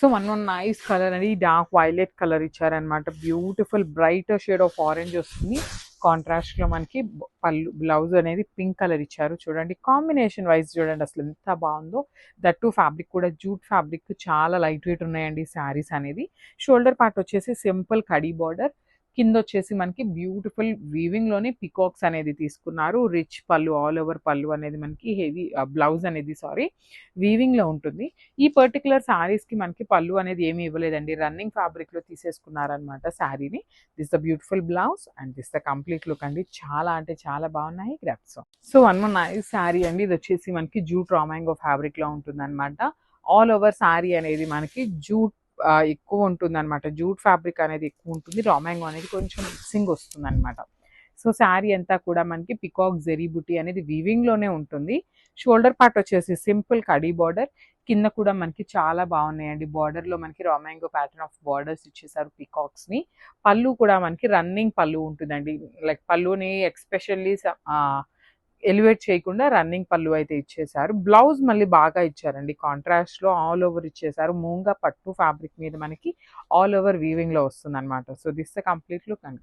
So one nice colour అండి. Dark violet colour ఇచ్చారనమాట. Beautiful bright shade of orange వస్తుంది. కాంట్రాస్ట్‌లో మనకి పళ్ళు బ్లౌజ్ అనేది పింక్ కలర్ ఇచ్చారు. చూడండి కాంబినేషన్ వైస్ చూడండి అసలు ఎంత బావుందో. దట్ టూ ఫ్యాబ్రిక్ కూడా జూట్ ఫ్యాబ్రిక్ చాలా లైట్ వెయిట్ ఉన్నాయండి శారీస్ అనేది. షోల్డర్ పార్ట్ వచ్చేసి సింపుల్ కడీ బార్డర్. కిందొచ్చేసి మనకి బ్యూటిఫుల్ వీవింగ్‌లోనే పికాక్స్ అనేది తీసుకున్నారు. రిచ్ పళ్ళు ఆల్ ఓవర్ పళ్ళు అనేది మనకి హెవీ బ్లౌజ్ అనేది వీవింగ్‌లో ఉంటుంది. ఈ పర్టిక్యులర్ శారీస్‌కి మనకి పళ్ళు అనేది ఏమి ఇవ్వలేదండి. రన్నింగ్ ఫ్యాబ్రిక్‌లో తీసేసుకున్నారనమాట శారీని. This the beautiful blouse and this the complete look అండి. చాలా అంటే చాలా బాగున్నాయి grasp. So one more nice sari అండి. ఇది వచ్చేసి మనకి జూట్ రా మ్యాంగో ఫ్యాబ్రిక్‌లో ఉంటుందనమాట. ఆల్ ఓవర్ శారీ అనేది మనకి జూట్ ఎక్కువ ఉంటుందనమాట. జూట్ ఫ్యాబ్రిక్ అనేది ఎక్కువ ఉంటుంది. రా మ్యాంగో అనేది కొంచెం మిక్సింగ్ వస్తుందనమాట. సో శారీ అంతా కూడా మనకి పికాక్ జెరీ బుటీ అనేది వీవింగ్‌లోనే ఉంటుంది. షోల్డర్ పార్ట్ వచ్చేసి సింపుల్ కడీ బార్డర్. కింద కూడా మనకి చాలా బాగున్నాయండి. బార్డర్‌లో మనకి raw mango pattern of borders ఇచ్చేసారు పీకాక్స్‌ని. పళ్ళు కూడా మనకి రన్నింగ్ పళ్ళు ఉంటుందండి. లైక్ పళ్ళుని ఎక్స్‌పెషల్లీ ఎలివేట్ చేయకుండా రన్నింగ్ పళ్ళు అయితే ఇచ్చేసారు. బ్లౌజ్ మళ్ళీ బాగా ఇచ్చారండి. కాంట్రాస్ట్‌లో ఆల్ ఓవర్ ఇచ్చేసారు. మూంగా పట్టు ఫ్యాబ్రిక్ మీద మనకి ఆల్ ఓవర్ వీవింగ్‌లో వస్తుందనమాట. So this the complete look and